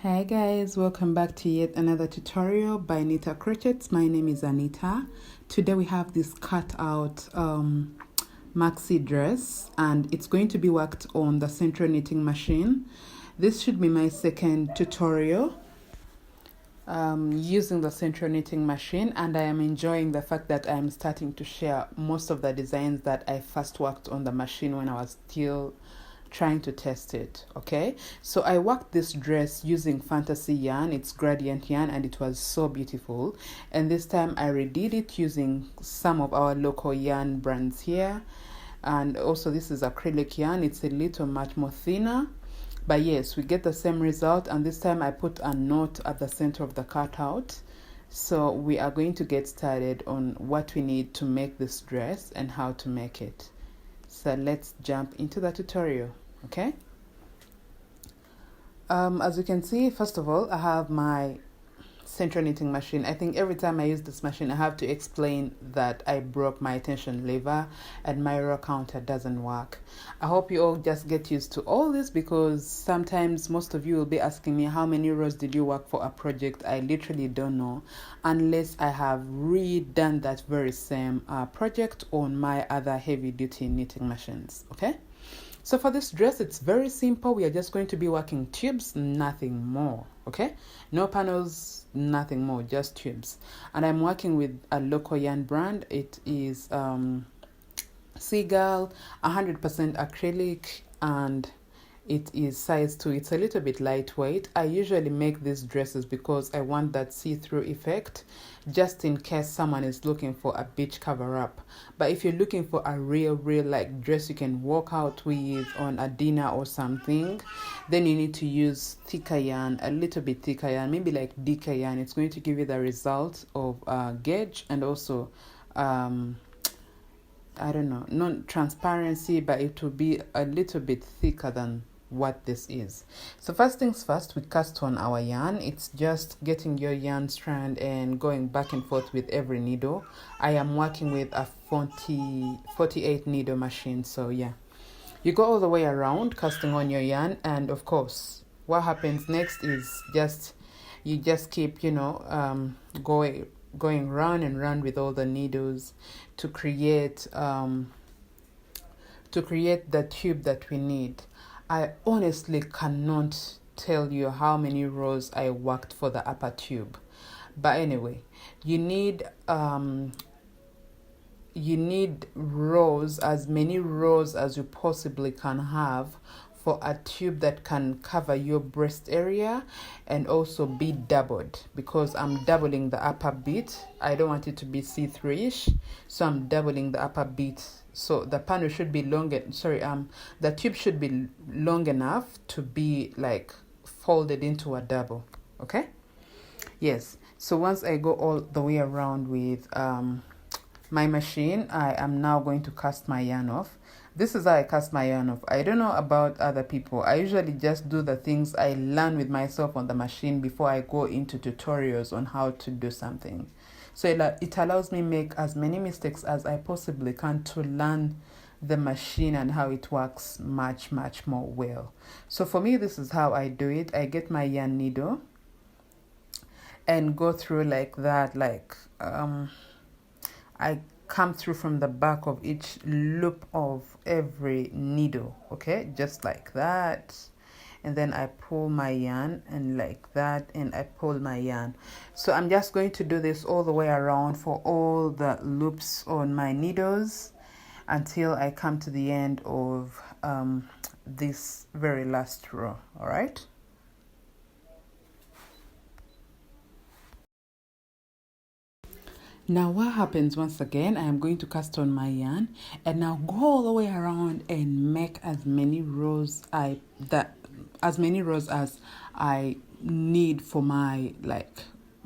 Hi guys, welcome back to yet another tutorial by Anita Crochet. My name is Anita. Today we have this cut out maxi dress and it's going to be worked on the SENTRO knitting machine. This should be my second tutorial using the SENTRO knitting machine, and I am enjoying the fact that I am starting to share most of the designs that I first worked on the machine when I was still trying to test it. Okay, so I worked this dress using fantasy yarn, it's gradient yarn, and it was so beautiful. And this time I redid it using some of our local yarn brands here, and also this is acrylic yarn. It's a little much more thinner, but yes, we get the same result. And this time I put a knot at the center of the cutout. So we are going to get started on what we need to make this dress and how to make it. So let's jump into the tutorial. Okay, as you can see, first of all, I have my SENTRO knitting machine. I think every time I use this machine I have to explain that I broke my tension lever and my row counter doesn't work. I hope you all just get used to all this, because sometimes most of you will be asking me how many rows did you work for a project. I literally don't know unless I have redone that very same project on my other heavy duty knitting machines. Okay, so for this dress, it's very simple. We are just going to be working tubes, nothing more. Okay, no panels, nothing more, just tubes. And I'm working with a local yarn brand. It is Seagull, 100% acrylic, and it is size 2. It's a little bit lightweight. I usually make these dresses because I want that see-through effect, just in case someone is looking for a beach cover-up. But if you're looking for a real like dress you can walk out with on a dinner or something, then you need to use thicker yarn, a little bit thicker yarn, maybe like thicker yarn. It's going to give you the result of gauge and also I don't know, not transparency, but it will be a little bit thicker than what this is. So first things first, we cast on our yarn. It's just getting your yarn strand and going back and forth with every needle. I am working with a 48 needle machine, so yeah, you go all the way around casting on your yarn. And of course what happens next is you just keep going round and round with all the needles to create the tube that we need. I honestly cannot tell you how many rows I worked for the upper tube, but anyway, you need rows, as many rows as you possibly can have for a tube that can cover your breast area and also be doubled, because I'm doubling the upper bit. I don't want it to be see-through-ish, so I'm doubling the upper bit. So the panel should be the tube should be long enough to be like folded into a double. Okay, yes. So once I go all the way around with my machine, I am now going to cast my yarn off. This is how I cast my yarn off. I don't know about other people. I usually just do the things I learn with myself on the machine before I go into tutorials on how to do something. So it allows me make as many mistakes as I possibly can to learn the machine and how it works much more well. So for me, this is how I do it. I get my yarn needle and go through like that, I come through from the back of each loop of every needle, okay, just like that. And then I pull my yarn, and like that, and I pull my yarn. So I'm just going to do this all the way around for all the loops on my needles until I come to the end of this very last row. All right. Now what happens, once again, I am going to cast on my yarn and now go all the way around and make as many rows as I need for my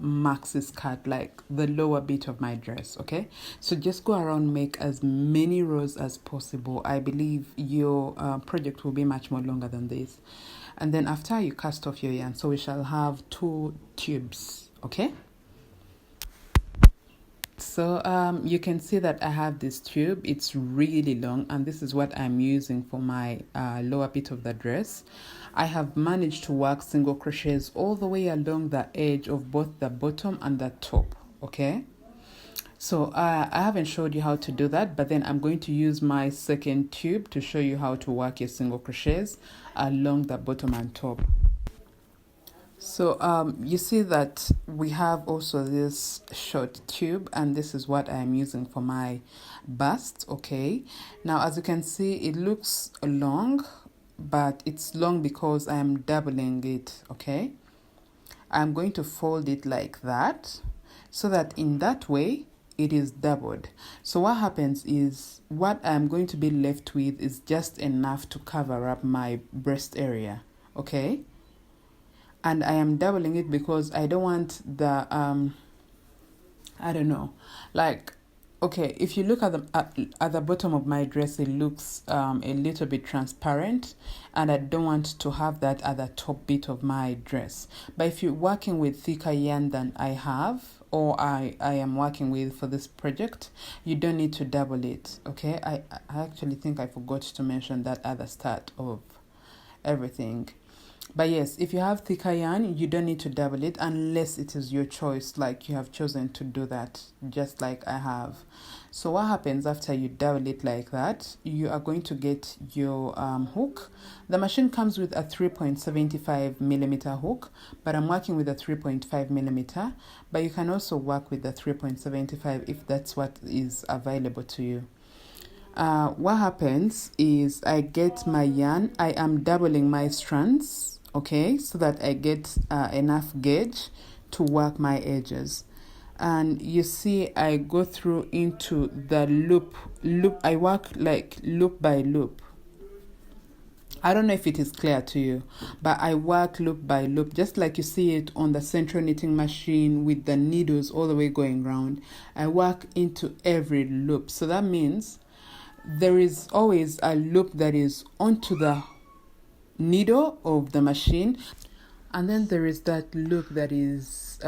maxi skirt, like the lower bit of my dress. Okay, so just go around, make as many rows as possible. I believe your project will be much more longer than this. And then after you cast off your yarn, so we shall have 2 tubes. Okay, So you can see that I have this tube. It's really long, and this is what I'm using for my lower bit of the dress. I have managed to work single crochets all the way along the edge of both the bottom and the top, okay? So I haven't showed you how to do that, but then I'm going to use my second tube to show you how to work your single crochets along the bottom and top. So you see that we have also this short tube, and this is what I'm using for my bust, okay? Now, as you can see, it looks long, but it's long because I'm doubling it, okay? I'm going to fold it like that, so that in that way, it is doubled. So what happens is, what I'm going to be left with is just enough to cover up my breast area, okay? And I am doubling it because I don't want the I don't know, like, okay, if you look at the bottom of my dress, it looks a little bit transparent, and I don't want to have that at the top bit of my dress. But if you're working with thicker yarn than I have, or I am working with for this project, you don't need to double it, okay? I actually think I forgot to mention that at the start of everything. But yes, if you have thicker yarn, you don't need to double it unless it is your choice, like you have chosen to do that, just like I have. So what happens after you double it like that, you are going to get your hook. The machine comes with a 3.75 millimeter hook, but I'm working with a 3.5 millimeter, but you can also work with the 3.75 if that's what is available to you. What happens is I get my yarn, I am doubling my strands, okay, so that I get enough gauge to work my edges. And you see I go through into the loop, I work like loop by loop. I don't know if it is clear to you, but I work loop by loop, just like you see it on the SENTRO knitting machine with the needles all the way going round. I work into every loop. So that means there is always a loop that is onto the needle of the machine, and then there is that loop that is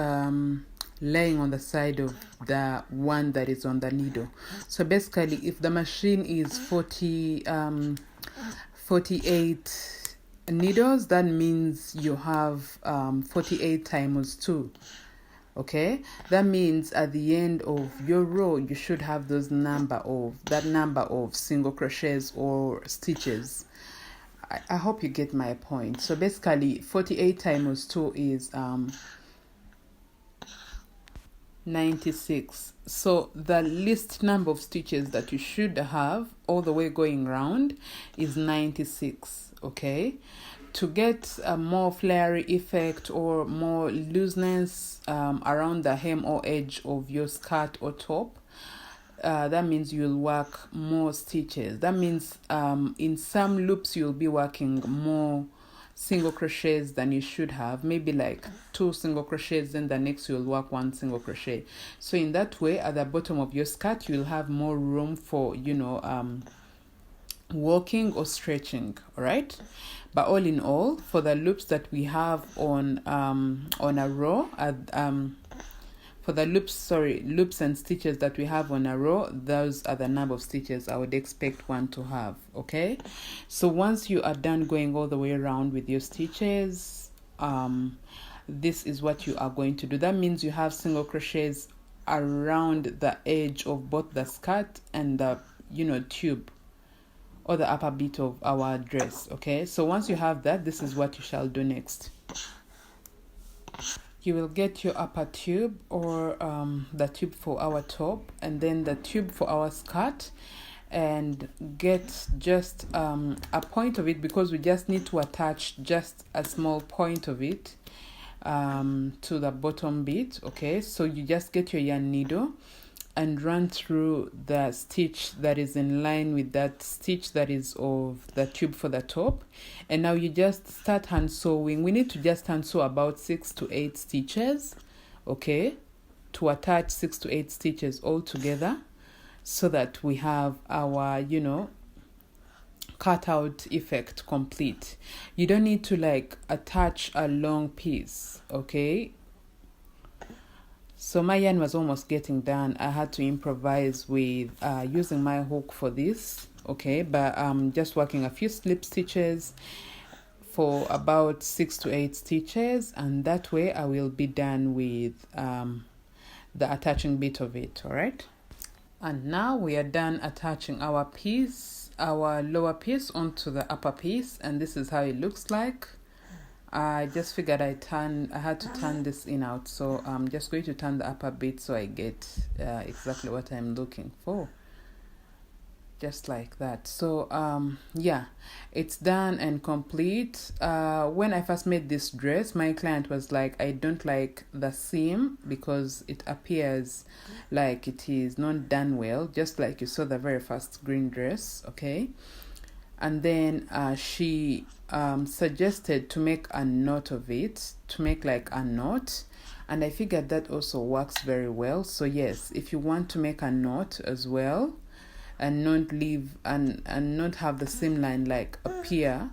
laying on the side of the one that is on the needle. So basically, if the machine is 48 needles, that means you have 48 times 2. Okay, that means at the end of your row, you should have that number of single crochets or stitches. I hope you get my point. So basically, 48 times 2 is 96. So the least number of stitches that you should have all the way going round is 96. Okay, to get a more flary effect or more looseness around the hem or edge of your skirt or top, that means you'll work more stitches. That means in some loops you'll be working more single crochets than you should have, maybe like 2 single crochets, then the next you'll work 1 single crochet. So in that way, at the bottom of your skirt, you'll have more room for, walking or stretching. All right, but all in all, for the loops that we have on a row, for the loops and stitches that we have on a row, those are the number of stitches I would expect one to have. Okay, so once you are done going all the way around with your stitches, this is what you are going to do. That means you have single crochets around the edge of both the skirt and the tube or the upper bit of our dress. Okay, so once you have that, this is what you shall do next. You will get your upper tube or the tube for our top, and then the tube for our skirt, and get just a point of it, because we just need to attach just a small point of it to the bottom bit. Okay, so you just get your yarn needle and run through the stitch that is in line with that stitch that is of the tube for the top, and now you just start hand sewing. We need to just hand sew about 6 to 8 stitches, okay, to attach 6 to 8 stitches all together, so that we have our cutout effect complete. You don't need to attach a long piece, okay, So my yarn was almost getting done. I had to improvise with using my hook for this, okay, but I'm just working a few slip stitches for about 6 to 8 stitches, and that way I will be done with the attaching bit of it. All right, and now we are done attaching our piece, our lower piece, onto the upper piece, and this is how it looks like. I just figured I had to turn this in out, so I'm just going to turn the upper bit so I get exactly what I'm looking for, just like that. So yeah, it's done and complete. When I first made this dress, my client was like, I don't like the seam because it appears like it is not done well, just like you saw the very first green dress, okay? And then she suggested to make a knot of it, to make like a knot, and I figured that also works very well. So yes, if you want to make a knot as well and not leave and not have the seam line like appear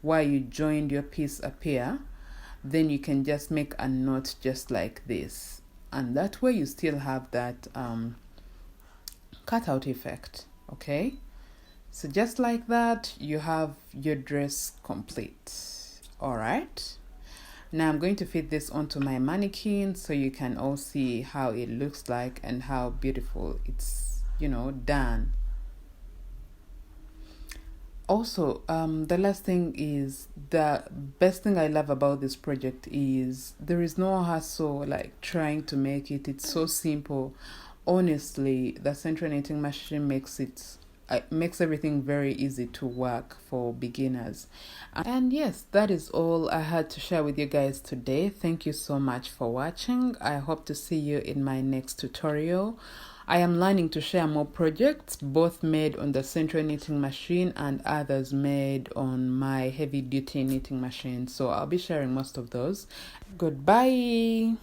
while you joined your piece appear, then you can just make a knot just like this, and that way you still have that cutout effect, okay? So just like that, you have your dress complete. All right. Now I'm going to fit this onto my mannequin so you can all see how it looks like and how beautiful it's, done. Also, the last thing is, the best thing I love about this project is there is no hassle like trying to make it. It's so simple. Honestly, the SENTRO knitting machine makes everything very easy to work for beginners. And yes, that is all I had to share with you guys today. Thank you so much for watching. I hope to see you in my next tutorial. I am learning to share more projects, both made on the SENTRO knitting machine and others made on my heavy duty knitting machine. So I'll be sharing most of those. Goodbye.